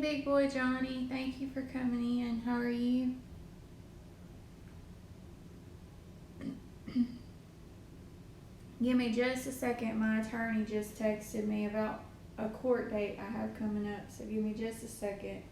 big boy Johnny, thank you for coming in. How are you? Give me just a second. My attorney just texted me about a court date I have coming up, so give me just a second.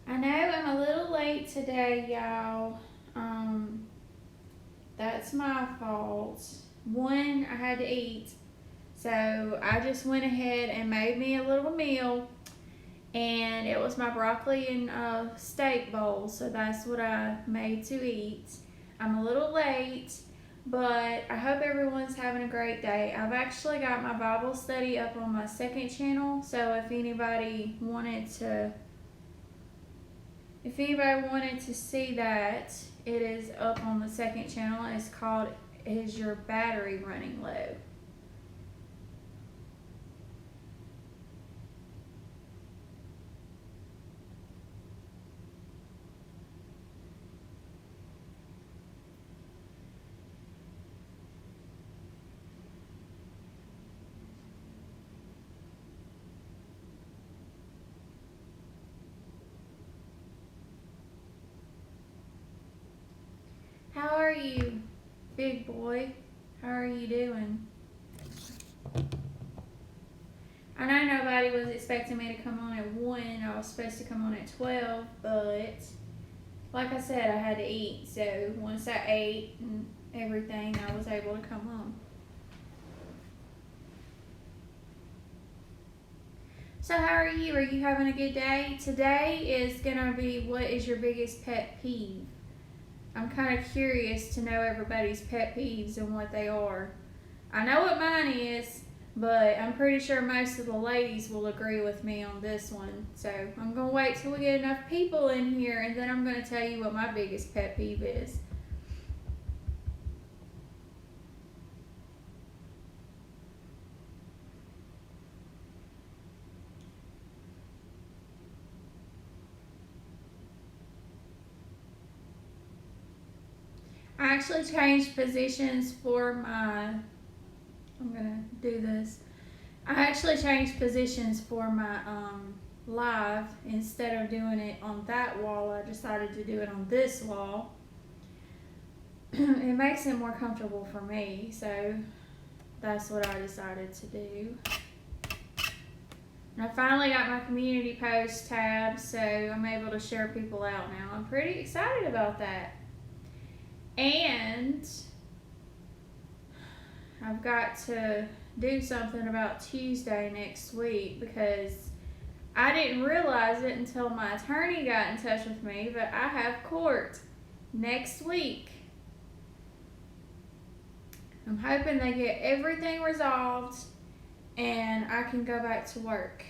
I know I'm a little late today, y'all. That's my fault. One, I had to eat, so I just went ahead and made me a little meal, and it was my broccoli and steak bowl, so that's what I made to eat. I'm a little late, but I hope everyone's having a great day. I've actually got my Bible study up on my second channel, so if anybody wanted to see that, it is up on the second channel. It's called Is Your Battery Running Low? How are you, big boy? How are you doing? I know nobody was expecting me to come on at 1. I was supposed to come on at 12, but like I said, I had to eat. So once I ate and everything, I was able to come on. So how are you? Are you having a good day? Today is going to be what is your biggest pet peeve? I'm kind of curious to know everybody's pet peeves and what they are. I know what mine is, but I'm pretty sure most of the ladies will agree with me on this one. So I'm going to wait till we get enough people in here, and then I'm going to tell you what my biggest pet peeve is. I actually changed positions for my, I'm going to do this. I actually changed positions for my live. Instead of doing it on that wall, I decided to do it on this wall. It makes it more comfortable for me, so that's what I decided to do. And I finally got my community post tab, so I'm able to share people out now. I'm pretty excited about that. And I've got to do something about Tuesday next week, because I didn't realize it until my attorney got in touch with me, but I have court next week. I'm hoping they get everything resolved and I can go back to work.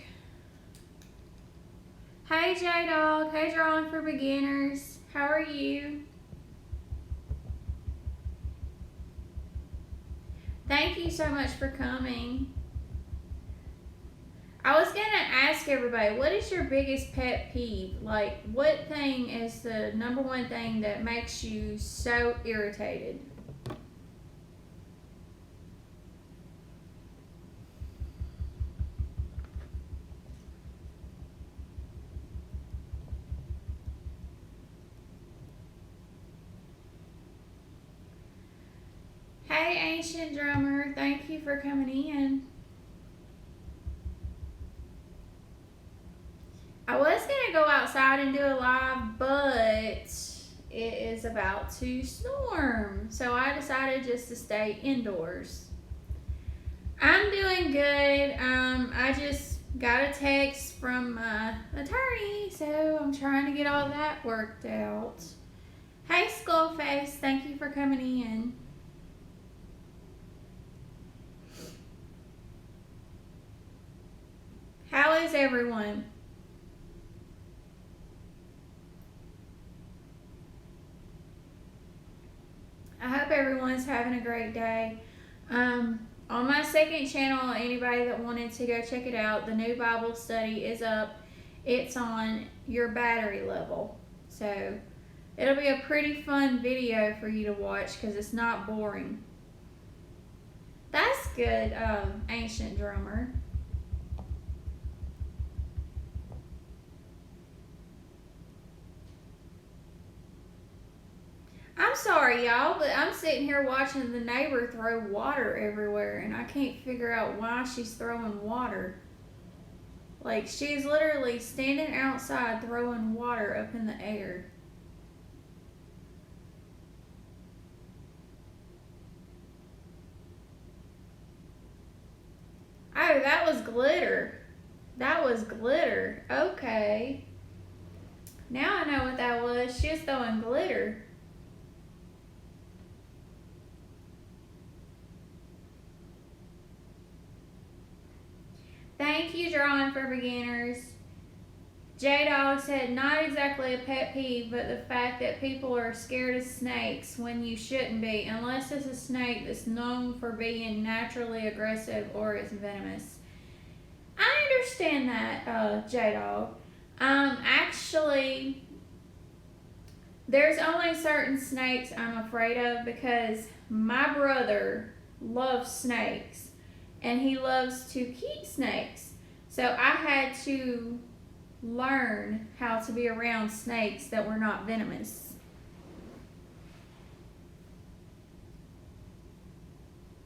Hey J-Dog, hey Drawing for Beginners, how are you? Thank you so much for coming. I was going to ask everybody, what is your biggest pet peeve? Like, what thing is the number one thing that makes you so irritated? Hey, Ancient Drummer, thank you for coming in. I was going to go outside and do a live, but it is about to storm. So I decided just to stay indoors. I'm doing good. I just got a text from my attorney, so I'm trying to get all that worked out. Hey, Skullface, thank you for coming in. How is everyone? I hope everyone's having a great day. On my second channel, anybody that wanted to go check it out, the new Bible study is up. It's on your battery level. So it'll be a pretty fun video for you to watch because it's not boring. That's good, Ancient Drummer. I'm sorry, y'all, but I'm sitting here watching the neighbor throw water everywhere, and I can't figure out why she's throwing water. Like, she's literally standing outside throwing water up in the air. Oh, that was glitter. That was glitter. Okay. Now I know what that was. She was throwing glitter. Thank you, Drawing for Beginners. J-Dog said, not exactly a pet peeve, but the fact that people are scared of snakes when you shouldn't be, unless it's a snake that's known for being naturally aggressive or is venomous. I understand that, J-Dog. Actually, there's only certain snakes I'm afraid of because my brother loves snakes. And he loves to keep snakes. So I had to learn how to be around snakes that were not venomous.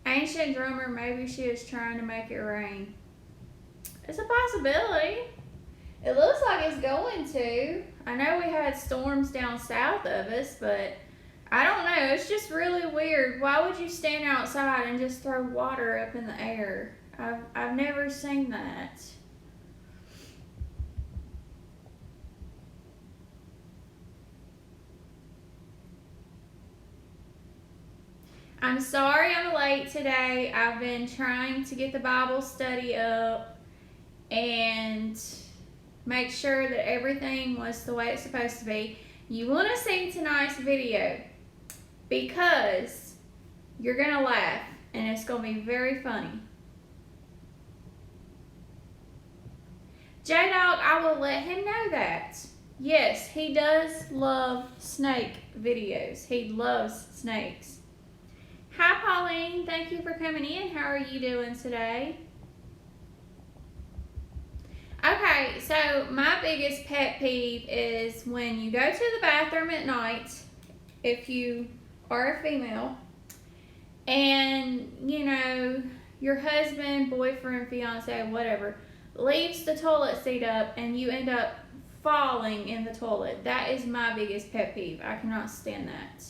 Ancient Drummer, maybe she is trying to make it rain. It's a possibility. It looks like it's going to. I know we had storms down south of us, but I don't know. It's just really weird. Why would you stand outside and just throw water up in the air? I've never seen that. I'm sorry I'm late today. I've been trying to get the Bible study up and make sure that everything was the way it's supposed to be. You want to see tonight's video because you're going to laugh and it's going to be very funny. J-Dog, I will let him know that. Yes, he does love snake videos. He loves snakes. Hi, Pauline. Thank you for coming in. How are you doing today? Okay, so my biggest pet peeve is when you go to the bathroom at night, if you are a female, and, you know, your husband, boyfriend, fiance, whatever, leaves the toilet seat up and you end up falling in the toilet. That is my biggest pet peeve. I cannot stand that.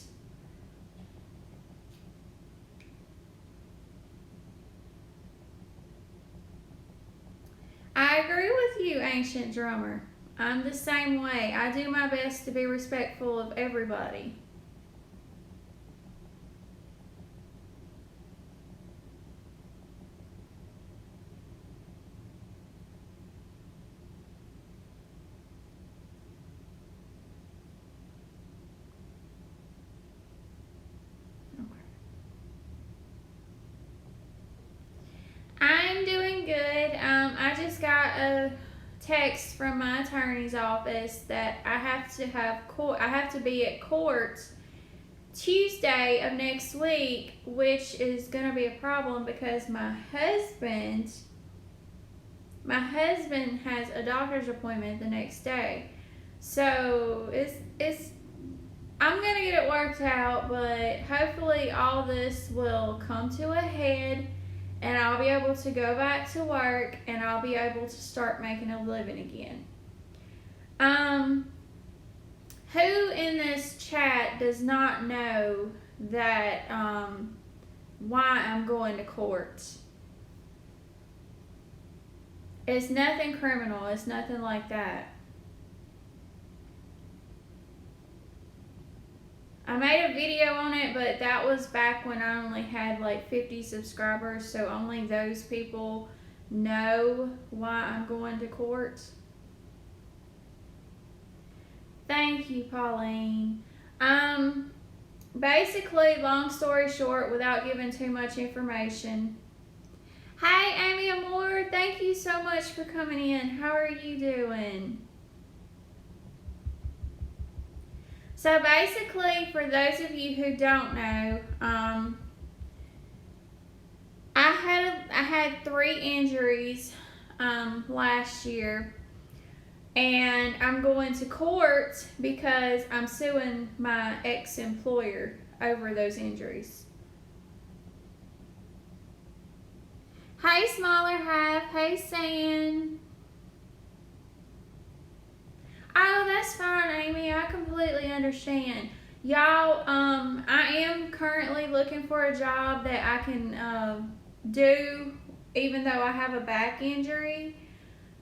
I agree with you, Ancient Drummer. I'm the same way. I do my best to be respectful of everybody. I'm doing good. I just got a text from my attorney's office that I have to be at court Tuesday of next week, which is going to be a problem because my husband has a doctor's appointment the next day. So I'm going to get it worked out, but hopefully all this will come to a head and I'll be able to go back to work and I'll be able to start making a living again. Who in this chat does not know that why I'm going to court? It's nothing criminal. It's nothing like that. I made a video on it, but that was back when I only had like 50 subscribers, so only those people know why I'm going to court. Thank you, Pauline. Basically, long story short, without giving too much information. Hey, Amy Amore, thank you so much for coming in. How are you doing? So basically, for those of you who don't know, I had 3 injuries last year, and I'm going to court because I'm suing my ex-employer over those injuries. Hey, Smaller Half. Hey, San. Oh, that's fine, Amy. I completely understand. Y'all, I am currently looking for a job that I can do even though I have a back injury.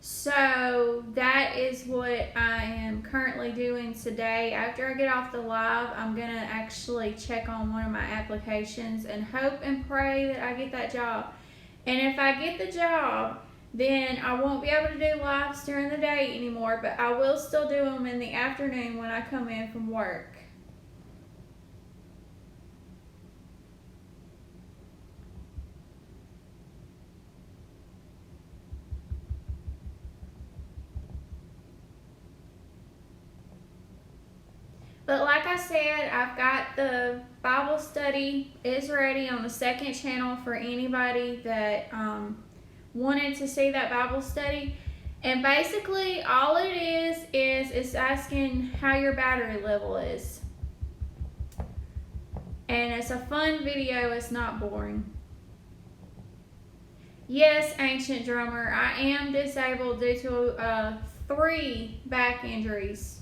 So that is what I am currently doing today. After I get off the live, I'm going to actually check on one of my applications and hope and pray that I get that job. And if I get the job, then I won't be able to do lives during the day anymore, but I will still do them in the afternoon when I come in from work. But like I said, I've got the Bible study is ready on the 2nd channel for anybody that wanted to see that Bible study. And basically all it is it's asking how your battery level is. And it's a fun video, it's not boring. Yes, Ancient Drummer, I am disabled due to 3 back injuries.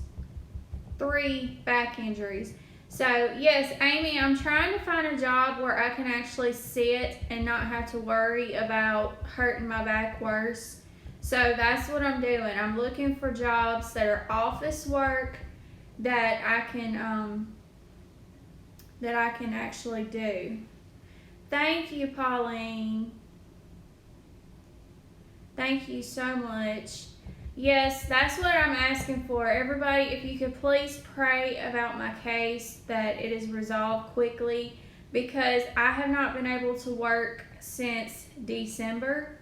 3 back injuries. So yes, Amy, I'm trying to find a job where I can actually sit and not have to worry about hurting my back worse. So that's what I'm doing. I'm looking for jobs that are office work that I can actually do. Thank you, Pauline. Thank you so much. Yes, that's what I'm asking for. Everybody, if you could please pray about my case, that it is resolved quickly, because I have not been able to work since December,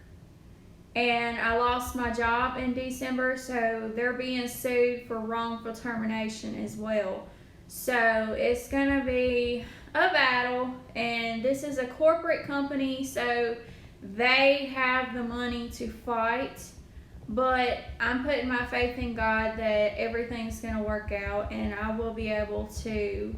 and I lost my job in December, so they're being sued for wrongful termination as well. So it's going to be a battle, and this is a corporate company, so they have the money to fight. But I'm putting my faith in God that everything's going to work out and I will be able to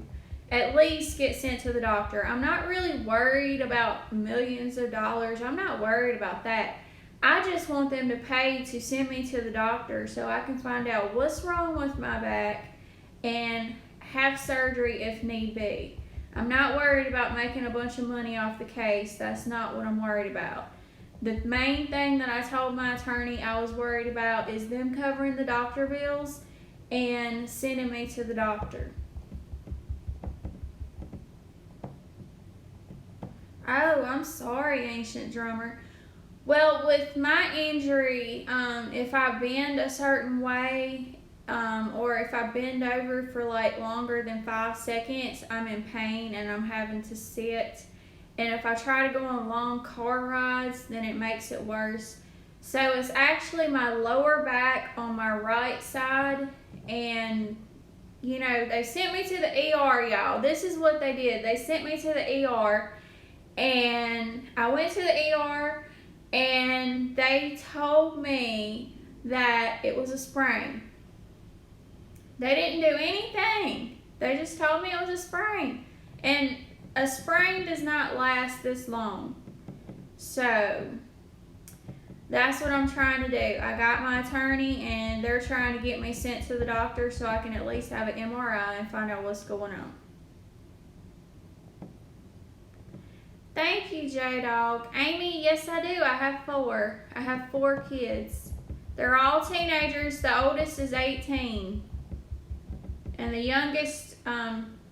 at least get sent to the doctor. I'm not really worried about millions of dollars. I'm not worried about that. I just want them to pay to send me to the doctor so I can find out what's wrong with my back and have surgery if need be. I'm not worried about making a bunch of money off the case. That's not what I'm worried about. The main thing that I told my attorney I was worried about is them covering the doctor bills and sending me to the doctor. Oh, I'm sorry, Ancient Drummer. Well, with my injury, if I bend a certain way, or if I bend over for like longer than 5 seconds, I'm in pain and I'm having to sit. And if I try to go on long car rides, then it makes it worse. So it's actually my lower back on my right side. And, you know, they sent me to the ER, y'all. This is what they did. They sent me to the ER. And I went to the ER. And they told me that it was a sprain. They didn't do anything. They just told me it was a sprain. And a sprain does not last this long. So That's what I'm trying to do. I got my attorney and they're trying to get me sent to the doctor so I can at least have an MRI and find out what's going on. Thank you, J-Dog. Amy, yes I do. I have 4. I have 4 kids. They're all teenagers. The oldest is 18. And the youngest,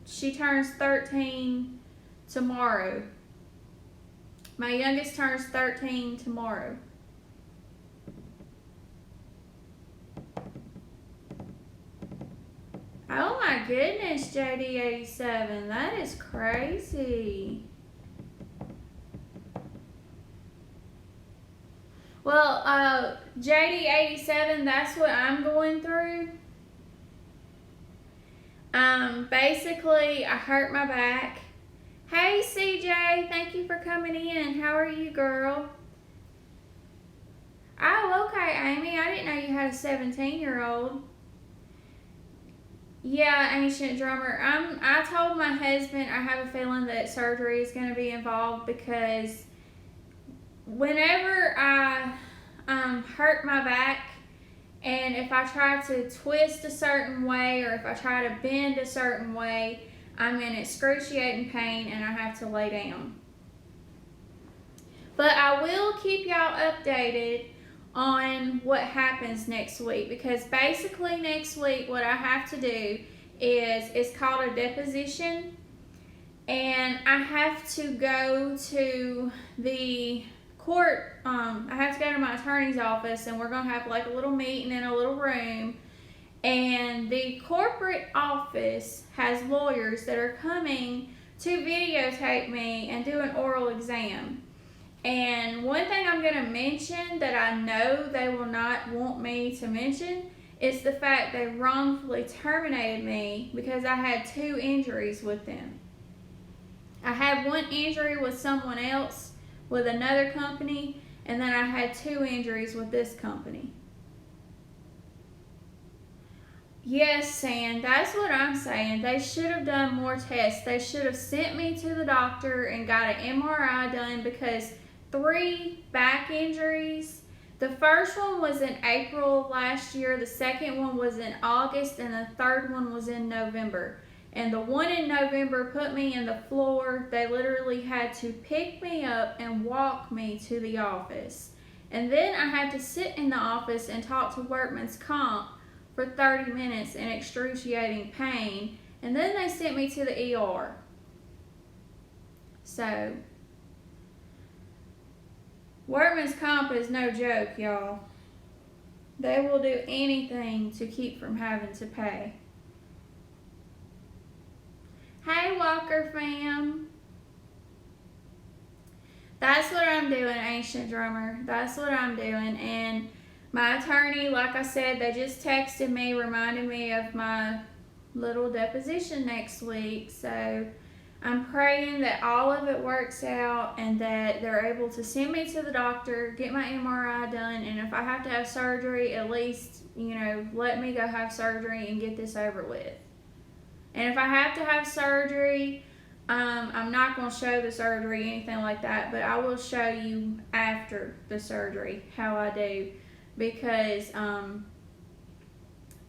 she turns 13 tomorrow. My youngest turns 13 tomorrow. Oh my goodness, JD87. That is crazy. Well, JD87, that's what I'm going through. Basically, I hurt my back. Hey, CJ, thank you for coming in. How are you, girl? Oh, okay, Amy. I didn't know you had a 17-year-old. Yeah, Ancient Drummer. I told my husband I have a feeling that surgery is going to be involved because whenever I hurt my back, and if I try to twist a certain way or if I try to bend a certain way, I'm in excruciating pain and I have to lay down. But I will keep y'all updated on what happens next week, because basically next week what I have to do is, it's called a deposition, and I have to go to the court. I have to go to my attorney's office, and we're gonna have like a little meeting in a little room, and the corporate office has lawyers that are coming to videotape me and do an oral exam. And one thing I'm going to mention that I know they will not want me to mention is the fact they wrongfully terminated me because I had 2 injuries with them. I had 1 injury with someone else, with another company, and then I had 2 injuries with this company. Yes, Sam, that's what I'm saying. They should have done more tests. They should have sent me to the doctor and got an MRI done, because 3 back injuries. The first one was in April of last year, the second one was in August, and the third one was in November. And the one in November put me in the floor. They literally had to pick me up and walk me to the office. And then I had to sit in the office and talk to Workman's Comp for 30 minutes in excruciating pain. And then they sent me to the ER. So Workman's Comp is no joke, y'all. They will do anything to keep from having to pay. Hey, Walker fam. That's what I'm doing, Ancient Drummer. That's what I'm doing. And my attorney, like I said, they just texted me, reminding me of my little deposition next week. So I'm praying that all of it works out and that they're able to send me to the doctor, get my MRI done, and if I have to have surgery, at least, let me go have surgery and get this over with. And if I have to have surgery, I'm not going to show the surgery, anything like that, but I will show you after the surgery how I do, because I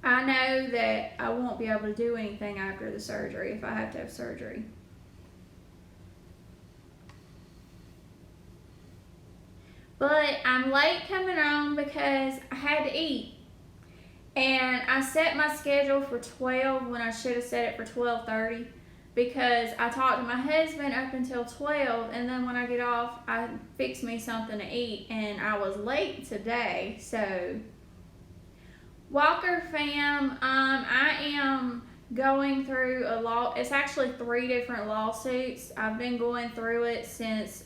know that I won't be able to do anything after the surgery if I have to have surgery. But I'm late coming on because I had to eat. And I set my schedule for 12 when I should have set it for 12:30, because I talked to my husband up until 12, and then when I get off, I fix me something to eat, and I was late today. So Walker fam, I am going through a law. It's actually 3 different lawsuits. I've been going through it since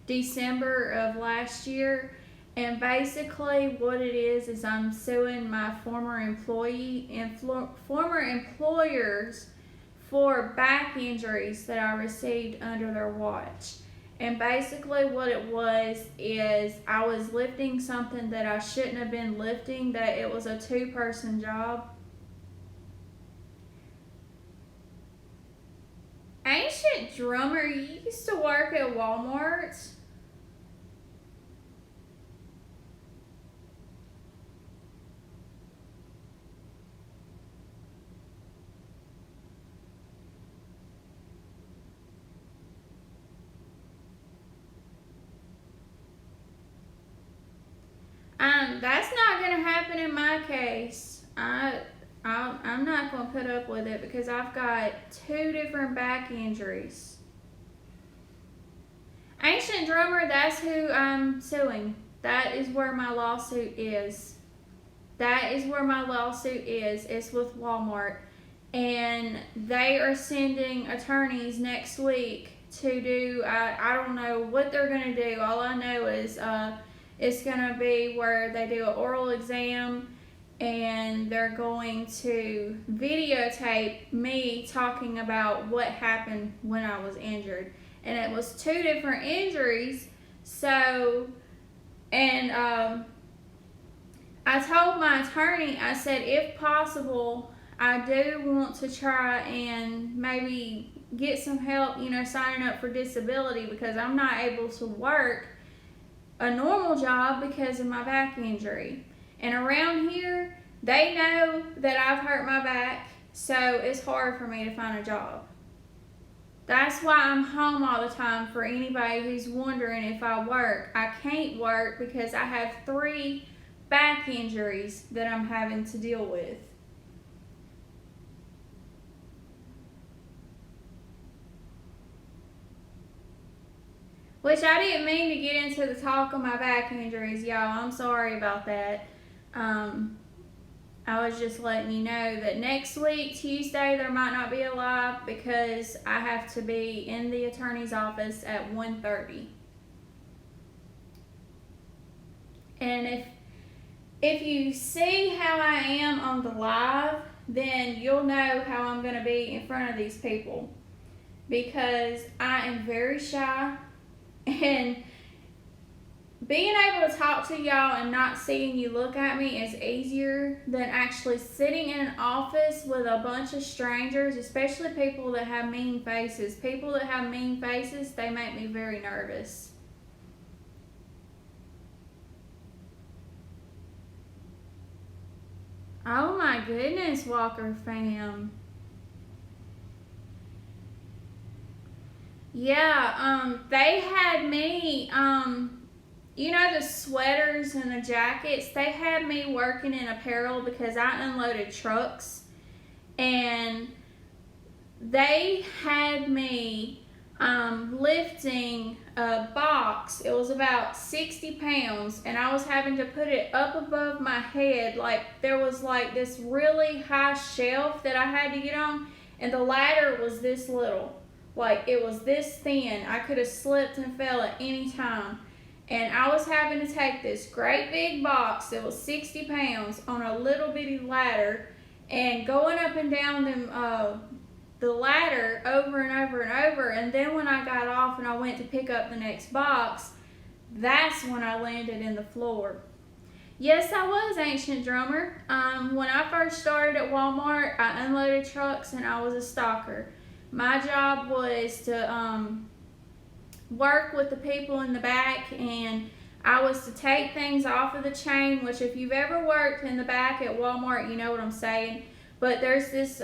December of last year, and basically what it is I'm suing my former employers for back injuries that I received under their watch. And basically what it was is I was lifting something that I shouldn't have been lifting, that it was a 2-person job. Ancient Drummer, you used to work at Walmart. That's not going to happen in my case. I'm not going to put up with it because I've got 2 different back injuries. Ancient Drummer, that's who I'm suing. That is where my lawsuit is. It's with Walmart. And they are sending attorneys next week to do, I don't know what they're going to do. All I know is it's going to be where they do an oral exam and they're going to videotape me talking about what happened when I was injured. And it was 2 different injuries. So, and I told my attorney, I said, if possible, I do want to try and maybe get some help, signing up for disability because I'm not able to work a normal job because of my back injury. And around here, they know that I've hurt my back, so it's hard for me to find a job. That's why I'm home all the time. For anybody who's wondering if I work, I can't work because I have 3 back injuries that I'm having to deal with. Which I didn't mean to get into the talk of my back injuries, y'all. I'm sorry about that. I was just letting you know that next week, Tuesday, there might not be a live because I have to be in the attorney's office at 1:30. And if you see how I am on the live, then you'll know how I'm going to be in front of these people. Because I am very shy. And being able to talk to y'all and not seeing you look at me is easier than actually sitting in an office with a bunch of strangers, especially people that have mean faces. People that have mean faces, they make me very nervous. Oh my goodness, Walker fam. Yeah, they had me, the sweaters and the jackets, they had me working in apparel because I unloaded trucks. And they had me lifting a box. It was about 60 pounds, and I was having to put it up above my head. Like, there was like this really high shelf that I had to get on, and the ladder was this little. Like, it was this thin. I could have slipped and fell at any time. And I was having to take this great big box that was 60 pounds on a little bitty ladder and going up and down the ladder over and over and over. And then when I got off and I went to pick up the next box, that's when I landed in the floor. Yes, I was Ancient Drummer. When I first started at Walmart, I unloaded trucks and I was a stalker. My job was to work with the people in the back, and I was to take things off of the chain, which if you've ever worked in the back at Walmart, you know what I'm saying. But there's this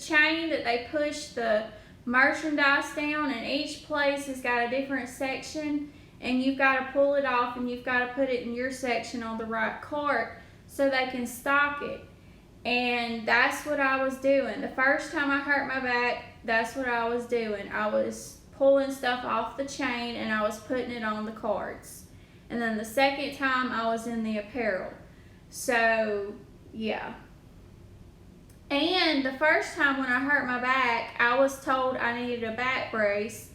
chain that they push the merchandise down, and each place has got a different section, and you've got to pull it off and you've got to put it in your section on the right cart so they can stock it. And that's what I was doing. The first time I hurt my back, that's what I was doing. I was pulling stuff off the chain and I was putting it on the carts. And then the second time I was in the apparel. So, yeah. And the first time when I hurt my back, I was told I needed a back brace.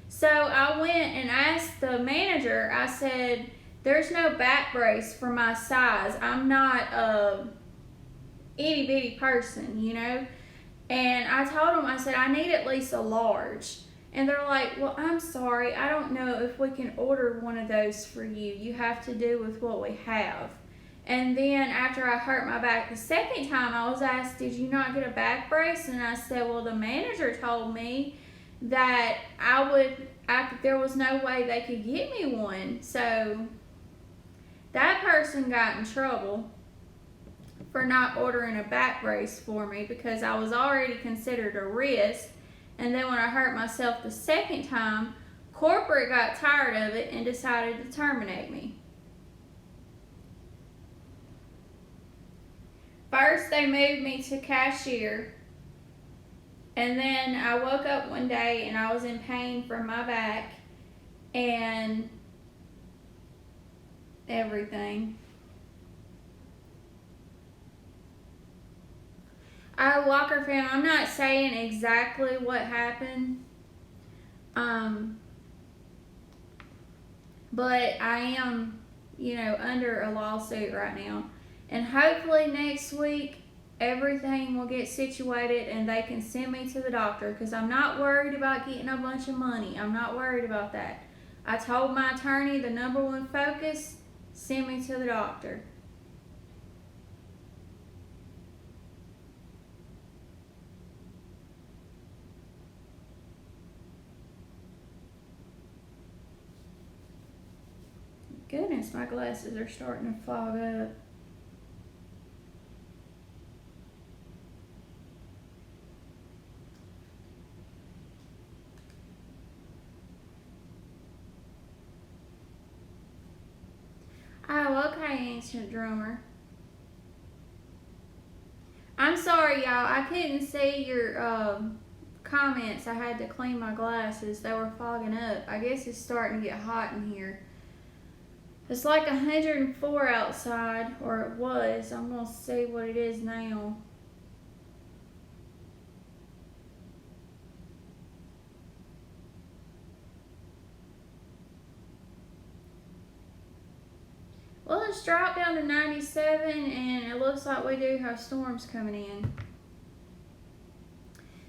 So I went and asked the manager, I said, there's no back brace for my size. I'm not a itty bitty person, And I told them, I said, I need at least a large. And they're like, well, I'm sorry, I don't know if we can order one of those for you. You have to do with what we have. And then after I hurt my back the second time, I was asked, did you not get a back brace? And I said, well, the manager told me that there was no way they could get me one. So that person got in trouble for not ordering a back brace for me because I was already considered a risk. And then when I hurt myself the second time, corporate got tired of it and decided to terminate me. First, they moved me to cashier, and then I woke up one day and I was in pain from my back and everything. Walker fam, I'm not saying exactly what happened, um, but I am, under a lawsuit right now. And hopefully next week everything will get situated and they can send me to the doctor, because I'm not worried about getting a bunch of money. I'm not worried about that. I told my attorney the number one focus, send me to the doctor. Goodness, my glasses are starting to fog up. Oh, okay, ancient drummer. I'm sorry, y'all. I couldn't see your comments. I had to clean my glasses. They were fogging up. I guess it's starting to get hot in here. It's like 104 outside, or it was. I'm going to see what it is now. Well, it's dropped down to 97, and it looks like we do have storms coming in.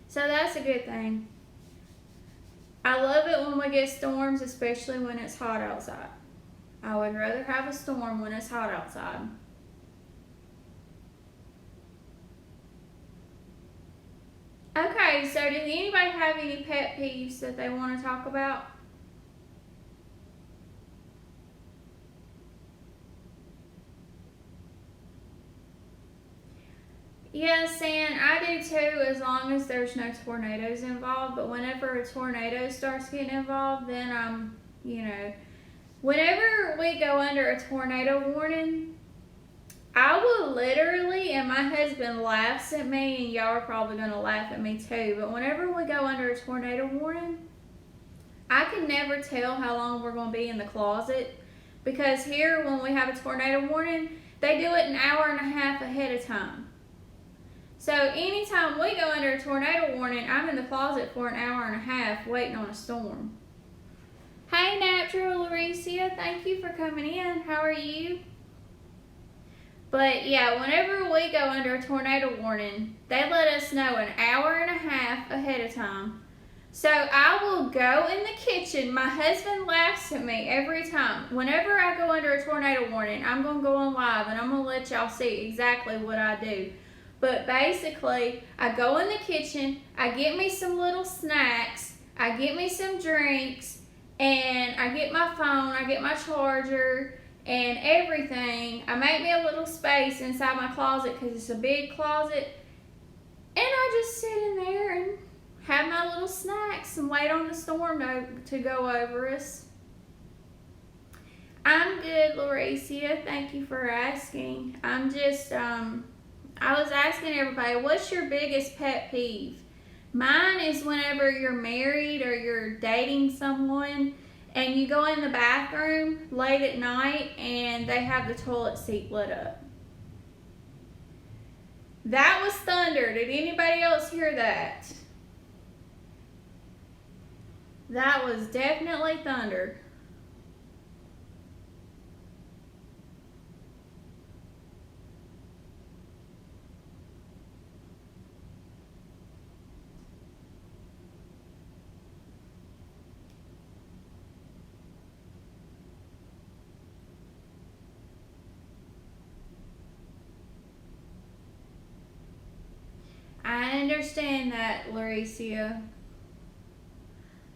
So that's a good thing. I love it when we get storms, especially when it's hot outside. I would rather have a storm when it's hot outside. Okay, so does anybody have any pet peeves that they want to talk about? Yes, and I do too, as long as there's no tornadoes involved. But whenever a tornado starts getting involved, then whenever we go under a tornado warning, I will literally, and my husband laughs at me, and y'all are probably going to laugh at me too, but whenever we go under a tornado warning, I can never tell how long we're going to be in the closet, because here, when we have a tornado warning, they do it an hour and a half ahead of time. So anytime we go under a tornado warning, I'm in the closet for an hour and a half waiting on a storm. Hey, Natural Lauricia, thank you for coming in. How are you? But yeah, whenever we go under a tornado warning, they let us know an hour and a half ahead of time. So I will go in the kitchen. My husband laughs at me every time. Whenever I go under a tornado warning, I'm going to go on live and I'm going to let y'all see exactly what I do. But basically, I go in the kitchen, I get me some little snacks, I get me some drinks, and I get my phone, I get my charger, and everything. I make me a little space inside my closet because it's a big closet, and I just sit in there and have my little snacks and wait on the storm to go over us. I'm good, Lauricia. Thank you for asking. I'm just, I was asking everybody, what's your biggest pet peeve? Mine is whenever you're married or you're dating someone and you go in the bathroom late at night and they have the toilet seat lit up. That was thunder. Did anybody else hear that? That was definitely thunder. I understand that, Lauricia.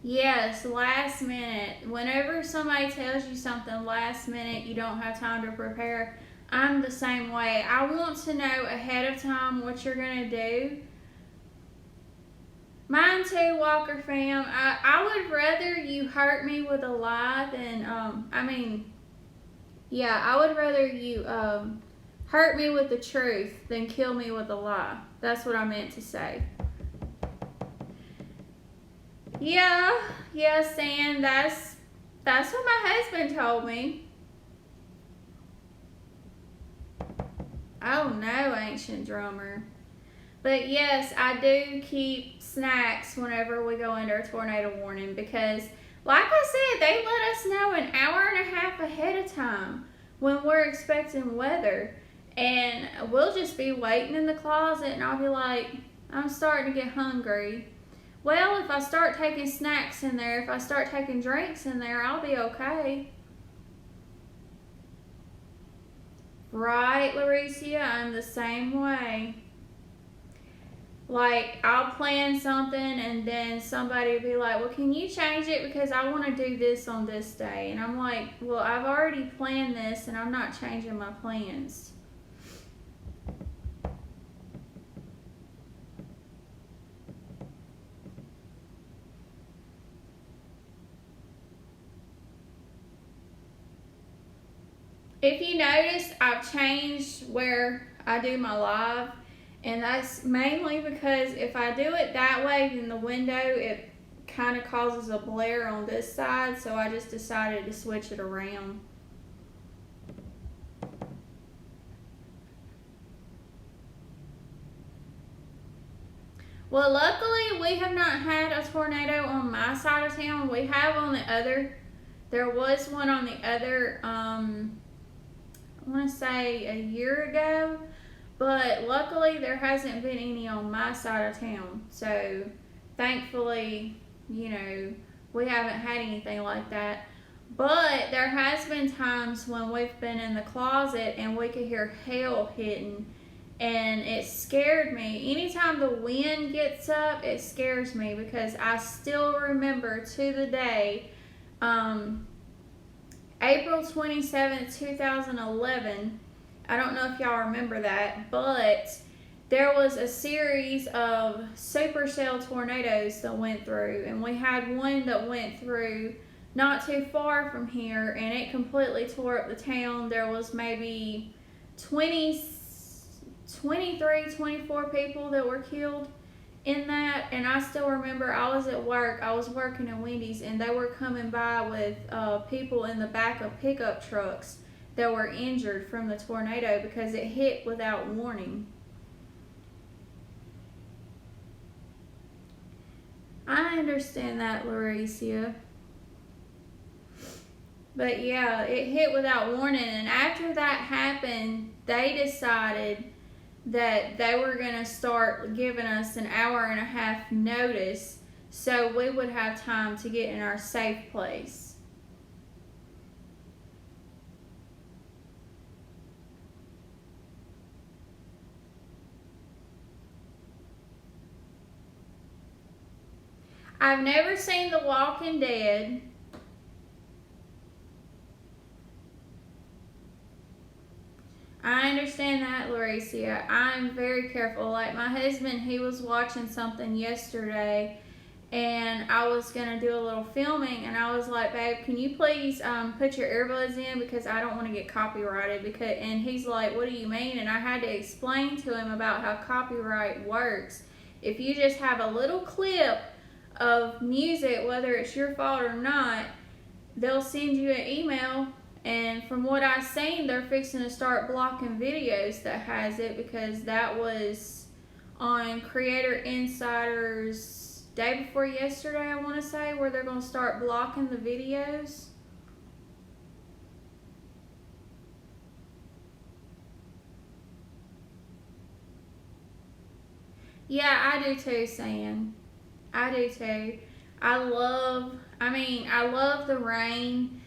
Yes, last minute. Whenever somebody tells you something last minute, you don't have time to prepare. I'm the same way. I want to know ahead of time what you're going to do. Mine too, Walker fam. I would rather you hurt me with a lie than, I would rather you hurt me with the truth than kill me with a lie. That's what I meant to say. Yeah, Stan, that's what my husband told me. Oh no, ancient drummer. But yes, I do keep snacks whenever we go under a tornado warning because, like I said, they let us know an hour and a half ahead of time when we're expecting weather. And we'll just be waiting in the closet and I'll be like, I'm starting to get hungry. Well, if I start taking snacks in there, if I start taking drinks in there, I'll be okay. Right, Lauricia? I'm the same way. Like, I'll plan something and then somebody will be like, well, can you change it because I want to do this on this day? And I'm like, well, I've already planned this and I'm not changing my plans. If you notice, I've changed where I do my live, and that's mainly because if I do it that way, then the window, it kind of causes a blare on this side, so I just decided to switch it around. Well, luckily, we have not had a tornado on my side of town. We have on the other, there was one on the other, I want to say a year ago, but luckily there hasn't been any on my side of town. So thankfully, you know, we haven't had anything like that. But there has been times when we've been in the closet and we could hear hail hitting, and it scared me. Anytime the wind gets up, it scares me because I still remember to the day, April 27th, 2011, I don't know if y'all remember that, but there was a series of supercell tornadoes that went through, and we had one that went through not too far from here, and it completely tore up the town. There was maybe 23, 24 people that were killed in that, and I still remember I was at work. I was working in Wendy's, and they were coming by with people in the back of pickup trucks that were injured from the tornado because it hit without warning. I understand that, Lauricia. But yeah, it hit without warning, and after that happened, they decided that they were going to start giving us an hour and a half notice so we would have time to get in our safe place. I've never seen The Walking Dead. I understand that, Lauricia. I'm very careful. Like my husband, he was watching something yesterday, and I was going to do a little filming, and I was like, babe, can you please put your earbuds in because I don't want to get copyrighted. And he's like, what do you mean? And I had to explain to him about how copyright works. If you just have a little clip of music, whether it's your fault or not, they'll send you an email. And from what I've seen, they're fixing to start blocking videos that has it because that was on Creator Insider's day before yesterday, I want to say, where they're going to start blocking the videos. Yeah, I do too, Sam. I do too. I love the rain.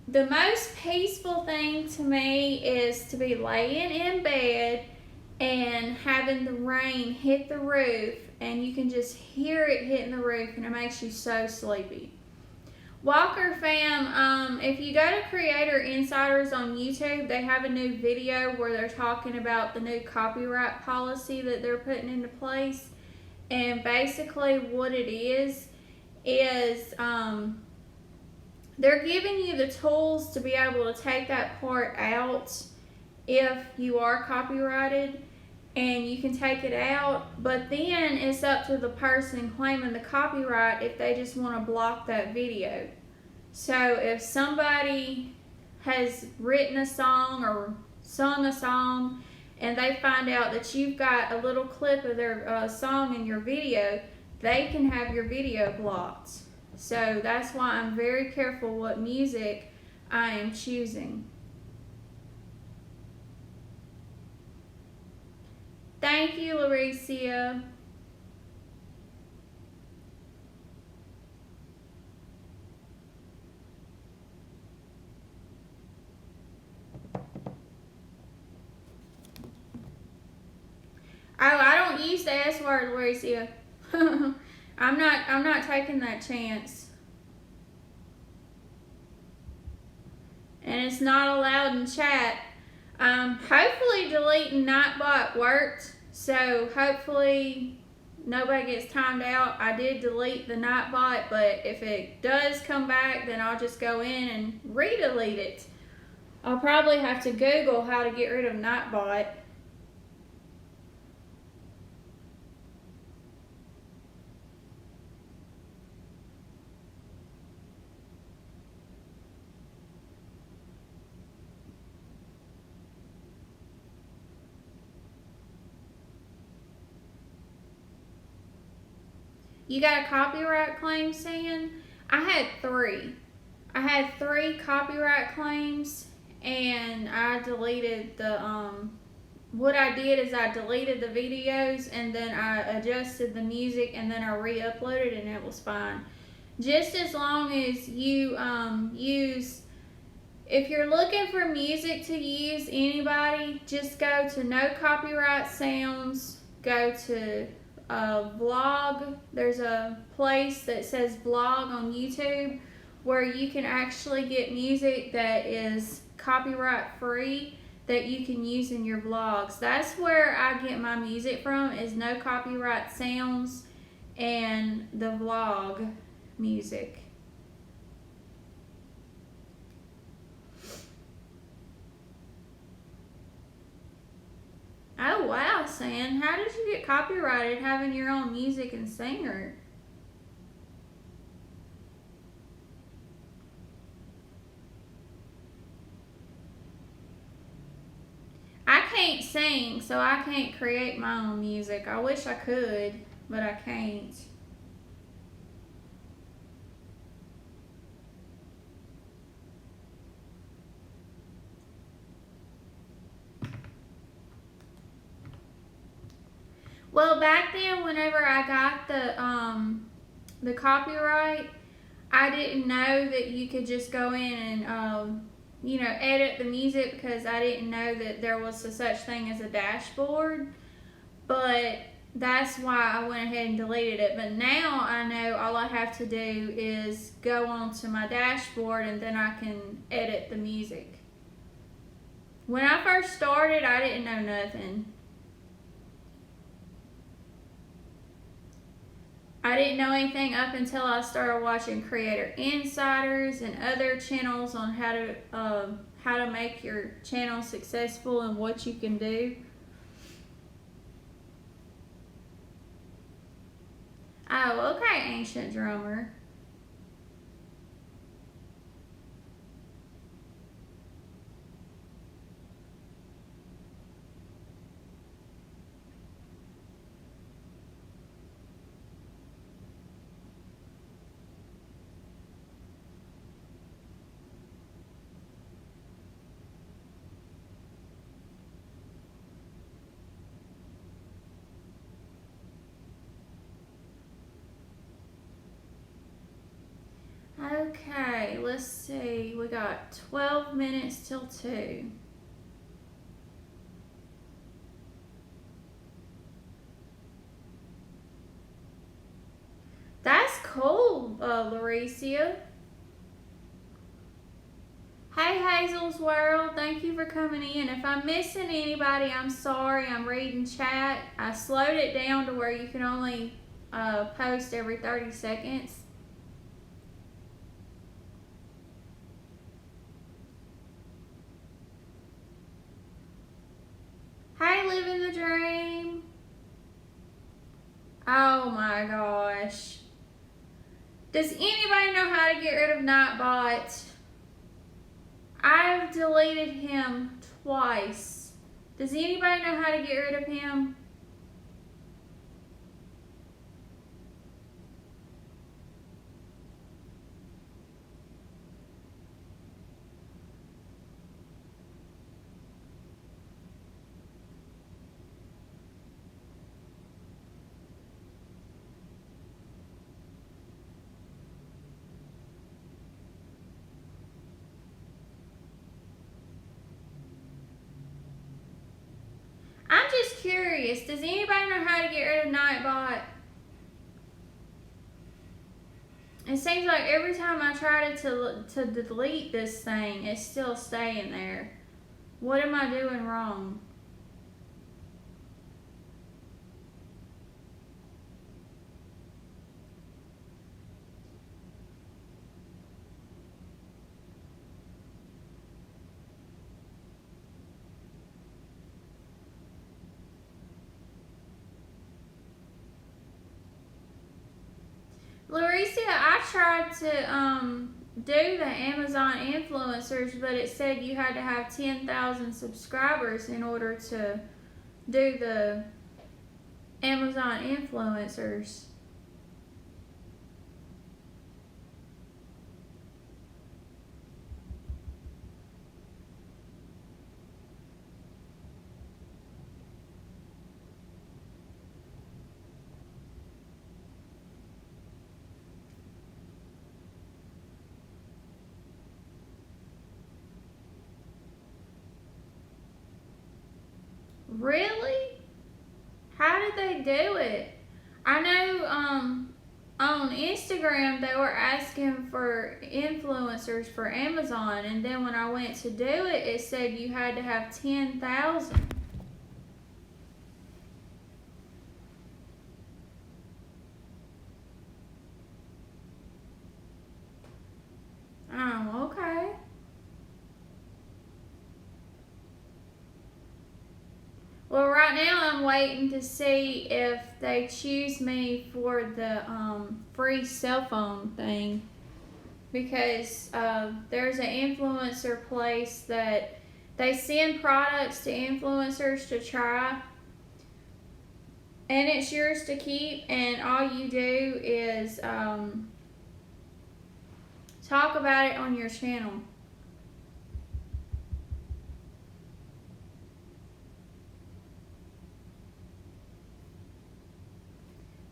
The most peaceful thing to me is to be laying in bed and having the rain hit the roof, and you can just hear it hitting the roof, and it makes you so sleepy. Walker fam, if you go to Creator Insiders on YouTube, they have a new video where they're talking about the new copyright policy that they're putting into place. And basically what it is they're giving you the tools to be able to take that part out if you are copyrighted, and you can take it out, but then it's up to the person claiming the copyright if they just want to block that video. So if somebody has written a song or sung a song and they find out that you've got a little clip of their song in your video, they can have your video blocked. So that's why I'm very careful what music I am choosing. Thank you, Lauricia. Oh, I don't use the S word, Lauricia. I'm not taking that chance. And it's not allowed in chat. Hopefully deleting Nightbot worked, so hopefully nobody gets timed out. I did delete the Nightbot, but if it does come back, then I'll just go in and re-delete it. I'll probably have to Google how to get rid of Nightbot. You got a copyright claim, Sam? I had 3. I had 3 copyright claims, and I deleted the, what I did is I deleted the videos, and then I adjusted the music, and then I re-uploaded, and it was fine. Just as long as you, if you're looking for music to use, anybody, just go to No Copyright Sounds, go to vlog. There's a place that says vlog on YouTube where you can actually get music that is copyright free that you can use in your vlogs. That's where I get my music from, is No Copyright Sounds and the vlog music. Oh wow, San, how did you get copyrighted having your own music and singer? I can't sing, so I can't create my own music. I wish I could, but I can't. Well, back then, whenever I got the copyright, I didn't know that you could just go in and edit the music, because I didn't know that there was a such thing as a dashboard. But that's why I went ahead and deleted it. But now I know all I have to do is go onto my dashboard, and then I can edit the music. When I first started, I didn't know nothing. I didn't know anything up until I started watching Creator Insiders and other channels on how to make your channel successful and what you can do. Oh, okay, Ancient Drummer. Okay, let's see. We got 12 minutes till 2. That's cool, Lauricia. Hey, Hazel's World. Thank you for coming in. If I'm missing anybody, I'm sorry. I'm reading chat. I slowed it down to where you can only post every 30 seconds. living the dream. Oh my gosh. Does anybody know how to get rid of Nightbot? I've deleted him twice. Does anybody know how to get rid of him? I'm just curious. Does anybody know how to get rid of Nightbot? It seems like every time I try to delete this thing, it's still staying there. What am I doing wrong? Larissa, I tried to do the Amazon influencers, but it said you had to have 10,000 subscribers in order to do the Amazon influencers. Really? How did they do it? I know on Instagram they were asking for influencers for Amazon, and then when I went to do it, it said you had to have 10,000. Oh, okay. Well, right now I'm waiting to see if they choose me for the free cell phone thing, because there's an influencer place that they send products to influencers to try, and it's yours to keep, and all you do is talk about it on your channel.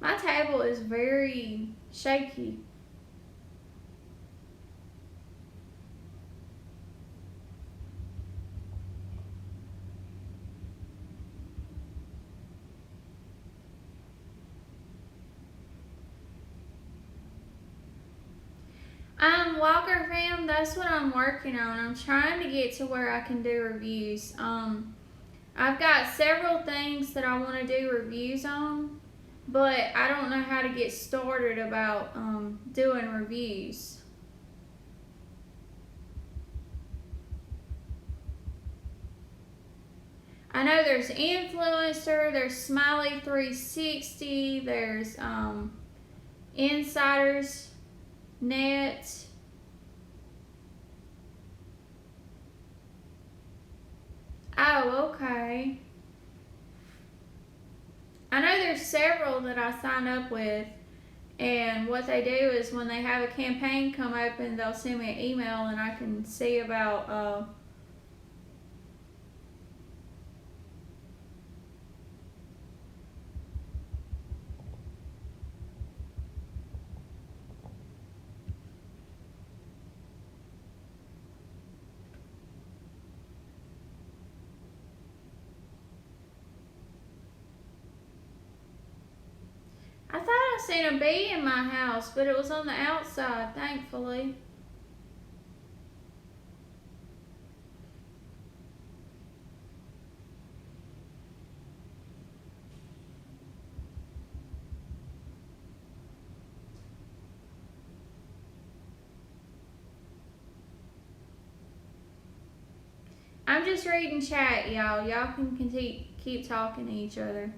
My table is very shaky. Walker fam, that's what I'm working on. I'm trying to get to where I can do reviews. I've got several things that I want to do reviews on, but I don't know how to get started about doing reviews. I know there's influencer, there's Smiley 360, there's Insiders Net. Oh, okay. I know there's several that I sign up with, and what they do is when they have a campaign come open, they'll send me an email and I can see about I thought I seen a bee in my house, but it was on the outside, thankfully. I'm just reading chat, y'all. Y'all can keep talking to each other.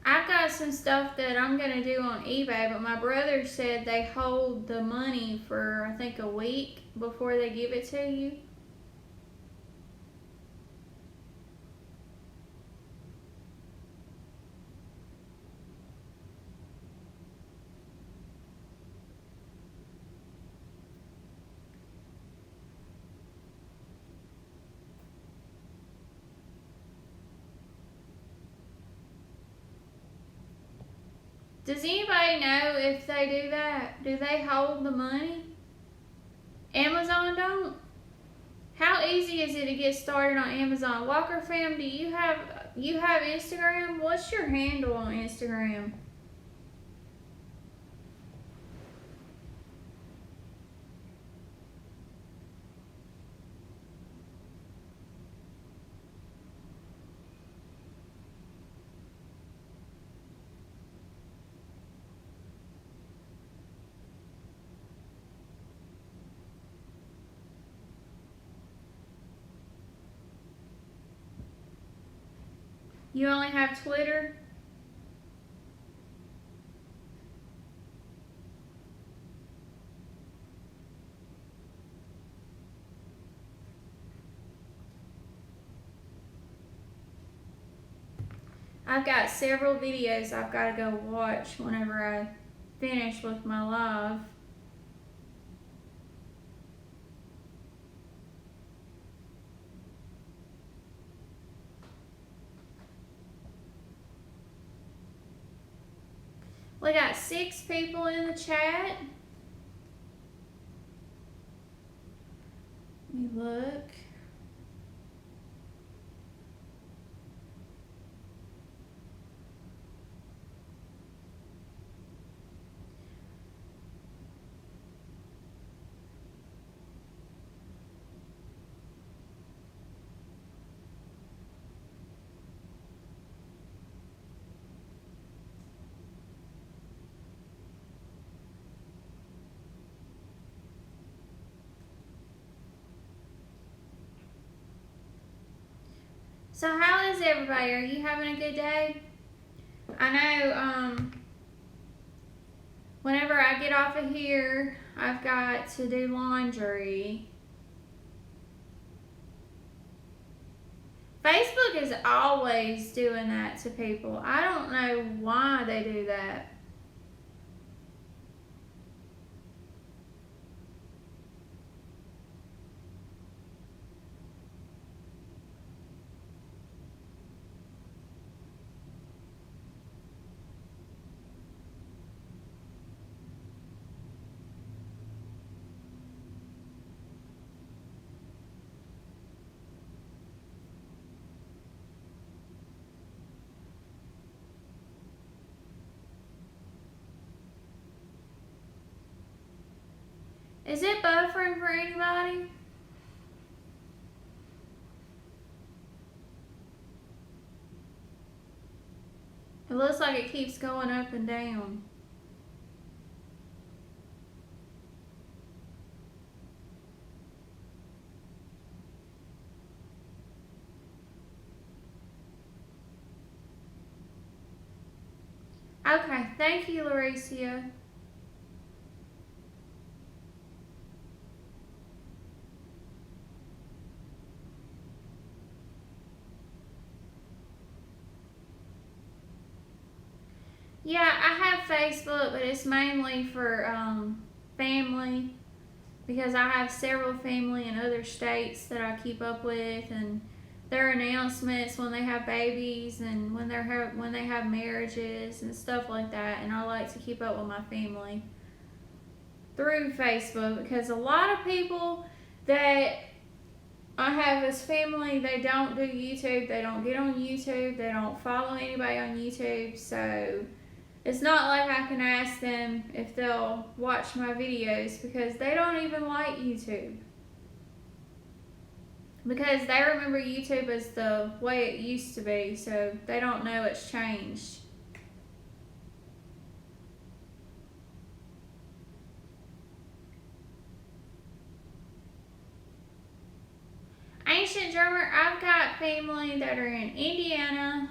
I've got some stuff that I'm gonna do on eBay, but my brother said they hold the money for I think a week before they give it to you. Does anybody know if they do that? Do they hold the money? Amazon don't? How easy is it to get started on Amazon? Walker fam, do you have Instagram? What's your handle on Instagram? You only have Twitter? I've got several videos I've got to go watch whenever I finish with my live. We got 6 people in the chat. Let me look. So how is everybody? Are you having a good day? I know whenever I get off of here, I've got to do laundry. Facebook is always doing that to people. I don't know why they do that. Is it buffering for anybody? It looks like it keeps going up and down. Okay, thank you, Lauricia. Yeah, I have Facebook, but it's mainly for family because I have several family in other states that I keep up with, and their announcements when they have babies and when they have marriages and stuff like that. And I like to keep up with my family through Facebook because a lot of people that I have as family, they don't do YouTube, they don't get on YouTube, they don't follow anybody on YouTube, so it's not like I can ask them if they'll watch my videos because they don't even like YouTube. because they remember YouTube as the way it used to be, so they don't know it's changed. Ancient drummer, I've got family that are in Indiana,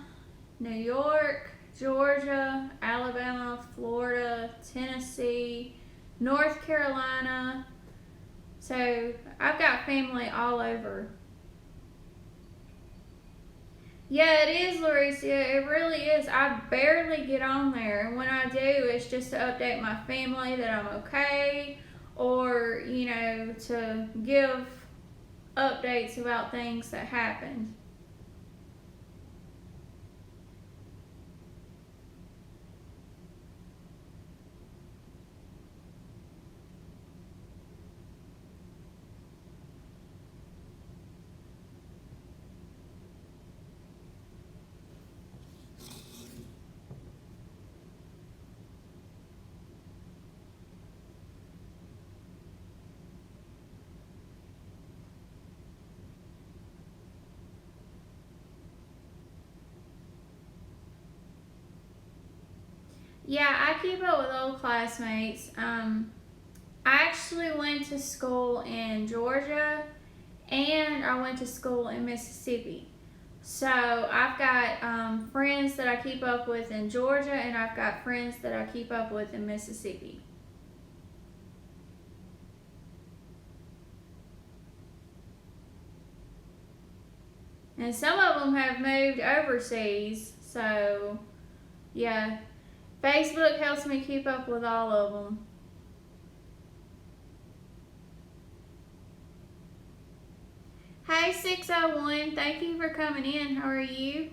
New York, Georgia, Alabama, Florida, Tennessee, North Carolina. So I've got family all over. Yeah, it is, Larissa. It really is. I barely get on there, and when I do, it's just to update my family that I'm okay, or to give updates about things that happened. Yeah, I keep up with old classmates. I actually went to school in Georgia and I went to school in Mississippi. So I've got friends that I keep up with in Georgia, and I've got friends that I keep up with in Mississippi. And some of them have moved overseas. So, yeah, Facebook helps me keep up with all of them. Hey, 601, thank you for coming in. How are you?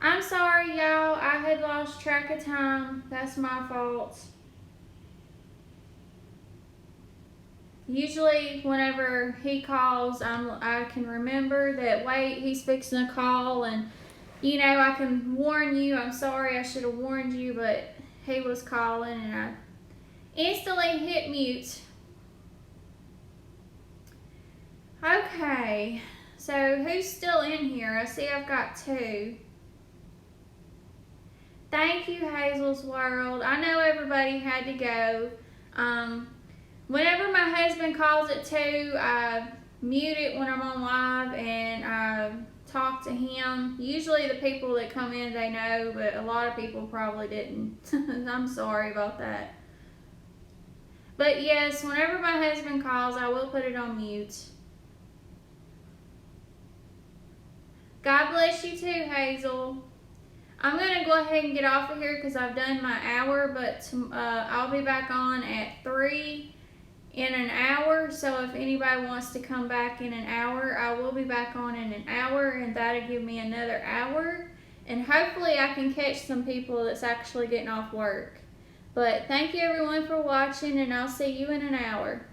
I'm sorry, y'all. I had lost track of time. That's my fault. Usually, whenever he calls, I can remember that, wait, he's fixing a call, and I can warn you. I'm sorry, I should have warned you, but he was calling, and I instantly hit mute. Okay, so who's still in here? I see I've got 2. Thank you, Hazel's World. I know everybody had to go. Whenever my husband calls at 2, I mute it when I'm on live, and I talk to him. Usually the people that come in, they know, but a lot of people probably didn't. I'm sorry about that. But yes, whenever my husband calls, I will put it on mute. God bless you too, Hazel. I'm going to go ahead and get off of here because I've done my hour, but I'll be back on at 3 in an hour. So if anybody wants to come back in an hour, I will be back on in an hour, and that'll give me another hour. And hopefully I can catch some people that's actually getting off work. But thank you everyone for watching, and I'll see you in an hour.